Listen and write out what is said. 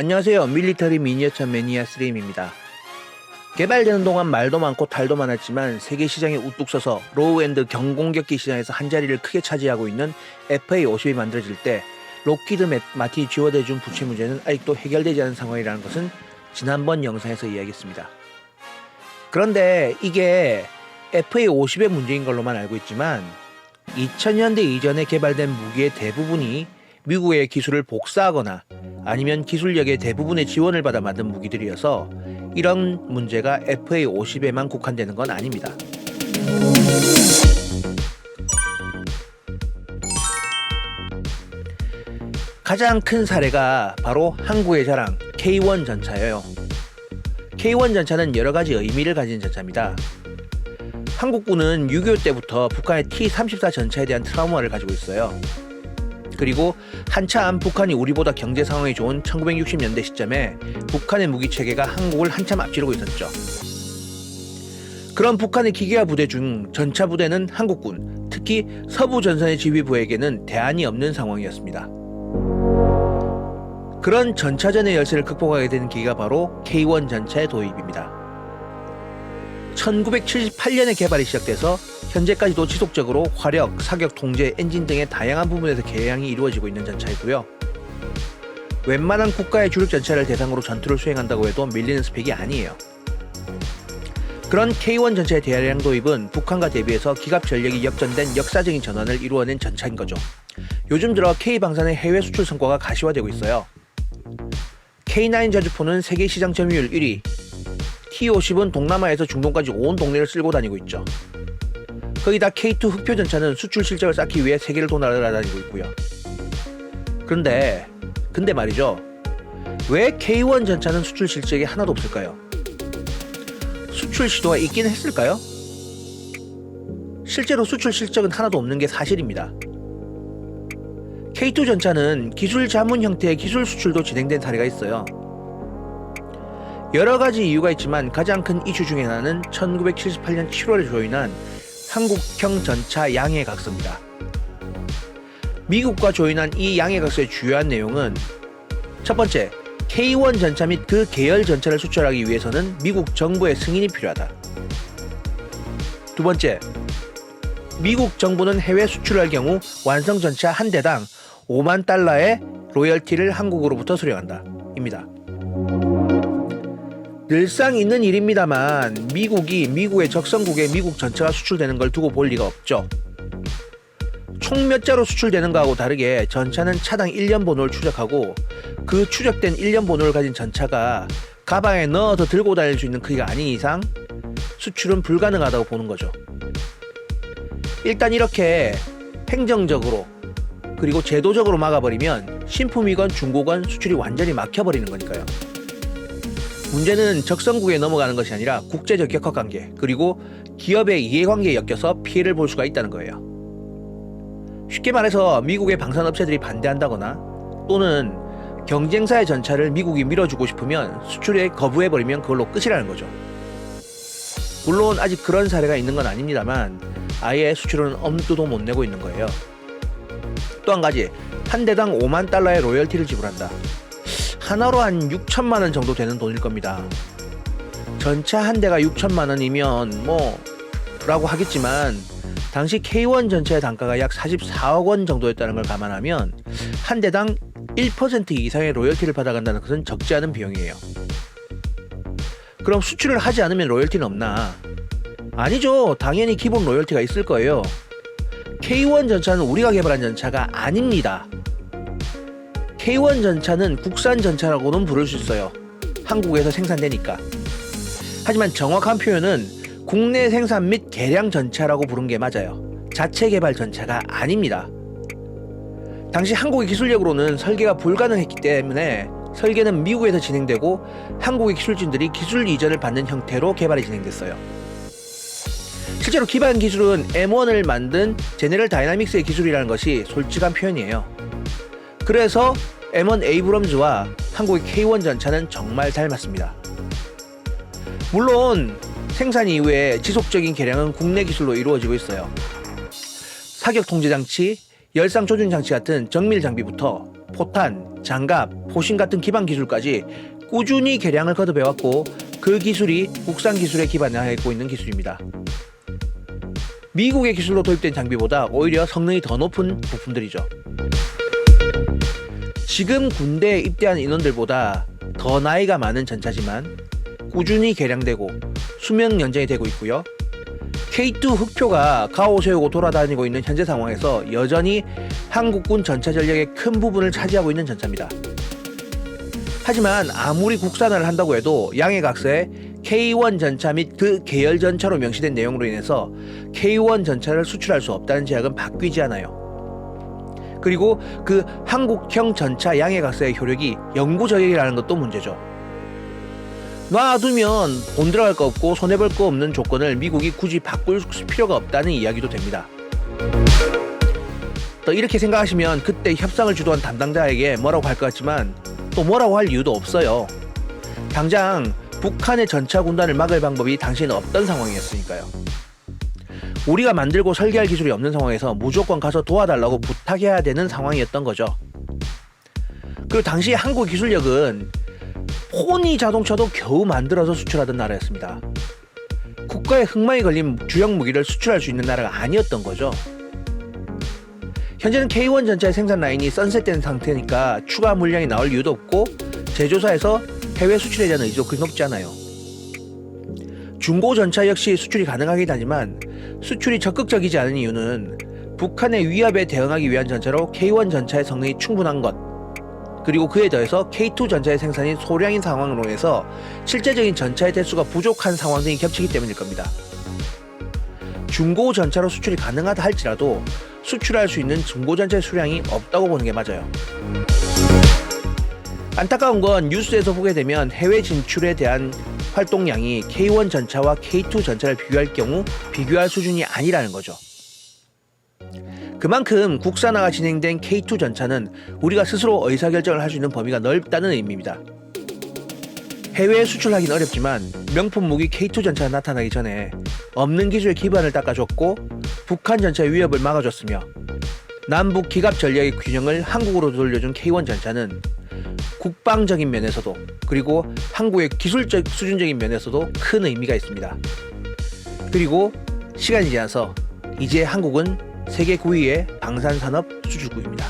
안녕하세요. 밀리터리 미니어처 매니아 스림입니다. 개발되는 동안 말도 많고 탈도 많았지만 세계 시장에 우뚝 서서 로우엔드 경공격기 시장에서 한자리를 크게 차지하고 있는 FA50이 만들어질 때 록히드 마틴이 지원해준 부채 문제는 아직도 해결되지 않은 상황이라는 것은 지난번 영상에서 이야기했습니다. 그런데 이게 FA50의 문제인 걸로만 알고 있지만 2000년대 이전에 개발된 무기의 대부분이 미국의 기술을 복사하거나 아니면 기술력의 대부분의 지원을 받아 만든 무기들이어서 이런 문제가 FA50에만 국한되는 건 아닙니다. 가장 큰 사례가 바로 한국의 자랑 K1 전차예요. K1 전차는 여러 가지 의미를 가진 전차입니다. 한국군은 6.25 때부터 북한의 T-34 전차에 대한 트라우마를 가지고 있어요. 그리고 한참 북한이 우리보다 경제 상황이 좋은 1960년대 시점에 북한의 무기 체계가 한국을 한참 앞지르고 있었죠. 그런 북한의 기계화 부대 중 전차 부대는 한국군, 특히 서부 전선의 지휘부에게는 대안이 없는 상황이었습니다. 그런 전차전의 열세를 극복하게 된 계기가 바로 K1 전차의 도입입니다. 1978년에 개발이 시작돼서 현재까지도 지속적으로 화력, 사격, 통제, 엔진 등의 다양한 부분에서 개량이 이루어지고 있는 전차이고요. 웬만한 국가의 주력 전차를 대상으로 전투를 수행한다고 해도 밀리는 스펙이 아니에요. 그런 K1 전차의 대량 도입은 북한과 대비해서 기갑 전력이 역전된 역사적인 전환을 이루어낸 전차인 거죠. 요즘 들어 K방산의 해외 수출 성과가 가시화되고 있어요. K9 자주포는 세계 시장 점유율 1위, T50은 동남아에서 중동까지 온 동네를 쓸고 다니고 있죠. 거기다 K2 흑표 전차는 수출 실적을 쌓기 위해 세계를 돌아다니고 있고요. 근데 말이죠. 왜 K1 전차는 수출 실적이 하나도 없을까요? 수출 시도가 있긴 했을까요? 실제로 수출 실적은 하나도 없는 게 사실입니다. K2 전차는 기술 자문 형태의 기술 수출도 진행된 사례가 있어요. 여러 가지 이유가 있지만 가장 큰 이슈 중에 하나는 1978년 7월에 조인한 한국형 전차 양해각서입니다. 미국과 조인한 이 양해각서의 주요한 내용은 첫 번째, K1 전차 및 그 계열 전차를 수출하기 위해서는 미국 정부의 승인이 필요하다. 두 번째, 미국 정부는 해외 수출할 경우 완성 전차 한 대당 $50,000의 로열티를 한국으로부터 수령한다. 입니다. 늘상 있는 일입니다만 미국이 미국의 적성국에 미국 전차가 수출되는 걸 두고 볼 리가 없죠. 총 몇 자로 수출되는 거하고 다르게 전차는 차당 1년 번호를 추적하고 그 추적된 1년 번호를 가진 전차가 가방에 넣어서 들고 다닐 수 있는 크기가 아닌 이상 수출은 불가능하다고 보는 거죠. 일단 이렇게 행정적으로 그리고 제도적으로 막아버리면 신품이건 중고건 수출이 완전히 막혀버리는 거니까요. 문제는 적성국에 넘어가는 것이 아니라 국제적 격화관계 그리고 기업의 이해관계에 엮여서 피해를 볼 수가 있다는 거예요. 쉽게 말해서 미국의 방산업체들이 반대한다거나 또는 경쟁사의 전차를 미국이 밀어주고 싶으면 수출에 거부해버리면 그걸로 끝이라는 거죠. 물론 아직 그런 사례가 있는 건 아닙니다만 아예 수출은 엄두도 못 내고 있는 거예요. 또 한 가지, 한 대당 $50,000의 로열티를 지불한다. 하나로 한 6천만 원 정도 되는 돈일 겁니다. 전차 한 대가 6천만 원이면 라고 하겠지만 당시 K1 전차의 단가가 약 44억 원 정도였다는 걸 감안하면 한 대당 1% 이상의 로열티를 받아간다는 것은 적지 않은 비용이에요. 그럼 수출을 하지 않으면 로열티는 없나? 아니죠. 당연히 기본 로열티가 있을 거예요. K1 전차는 우리가 개발한 전차가 아닙니다. K1 전차는 국산 전차라고는 부를 수 있어요. 한국에서 생산되니까. 하지만 정확한 표현은 국내 생산 및 개량 전차라고 부른 게 맞아요. 자체 개발 전차가 아닙니다. 당시 한국의 기술력으로는 설계가 불가능했기 때문에 설계는 미국에서 진행되고 한국의 기술진들이 기술 이전을 받는 형태로 개발이 진행됐어요. 실제로 기반 기술은 M1을 만든 제네럴 다이나믹스의 기술이라는 것이 솔직한 표현이에요. 그래서 M1 에이브럼즈와 한국의 K1 전차는 정말 잘 맞습니다. 물론 생산 이후에 지속적인 개량은 국내 기술로 이루어지고 있어요. 사격 통제 장치, 열상 조준 장치 같은 정밀 장비부터 포탄, 장갑, 포신 같은 기반 기술까지 꾸준히 개량을 거듭해왔고 그 기술이 국산 기술에 기반하고 있는 기술입니다. 미국의 기술로 도입된 장비보다 오히려 성능이 더 높은 부품들이죠. 지금 군대에 입대한 인원들보다 더 나이가 많은 전차지만 꾸준히 개량되고 수명 연장이 되고 있고요. K2 흑표가 가오 세우고 돌아다니고 있는 현재 상황에서 여전히 한국군 전차 전력의 큰 부분을 차지하고 있는 전차입니다. 하지만 아무리 국산화를 한다고 해도 양해각서에 K1 전차 및 그 계열 전차로 명시된 내용으로 인해서 K1 전차를 수출할 수 없다는 제약은 바뀌지 않아요. 그리고 그 한국형 전차 양해각서의 효력이 영구저력이라는 것도 문제죠. 놔두면 돈 들어갈 거 없고 손해볼 거 없는 조건을 미국이 굳이 바꿀 필요가 없다는 이야기도 됩니다. 또 이렇게 생각하시면 그때 협상을 주도한 담당자에게 뭐라고 할 것 같지만 또 뭐라고 할 이유도 없어요. 당장 북한의 전차 군단을 막을 방법이 당시에는 없던 상황이었으니까요. 우리가 만들고 설계할 기술이 없는 상황에서 무조건 가서 도와달라고 부탁해야 되는 상황이었던 거죠. 그리고 당시 한국 기술력은 포니 자동차도 겨우 만들어서 수출하던 나라였습니다. 국가의 흑막이 걸린 주력 무기를 수출할 수 있는 나라가 아니었던 거죠. 현재는 K1 전차의 생산 라인이 선셋된 상태니까 추가 물량이 나올 이유도 없고 제조사에서 해외 수출에 대한 의지도 그리 높지 않아요. 중고 전차 역시 수출이 가능하긴 하지만 수출이 적극적이지 않은 이유는 북한의 위협에 대응하기 위한 전차로 K1 전차의 성능이 충분한 것, 그리고 그에 더해서 K2 전차의 생산이 소량인 상황으로 해서 실제적인 전차의 대수가 부족한 상황 등이 겹치기 때문일 겁니다. 중고 전차로 수출이 가능하다 할지라도 수출할 수 있는 중고 전차의 수량이 없다고 보는 게 맞아요. 안타까운 건 뉴스에서 보게 되면 해외 진출에 대한 활동량이 K1 전차와 K2 전차를 비교할 경우 비교할 수준이 아니라는 거죠. 그만큼 국산화가 진행된 K2 전차는 우리가 스스로 의사결정을 할 수 있는 범위가 넓다는 의미입니다. 해외에 수출하기는 어렵지만 명품 무기 K2 전차가 나타나기 전에 없는 기술의 기반을 닦아줬고 북한 전차의 위협을 막아줬으며 남북 기갑 전략의 균형을 한국으로 돌려준 K1 전차는 국방적인 면에서도 그리고 한국의 기술적 수준적인 면에서도 큰 의미가 있습니다. 그리고 시간이 지나서 이제 한국은 세계 9위의 방산산업 수출국입니다.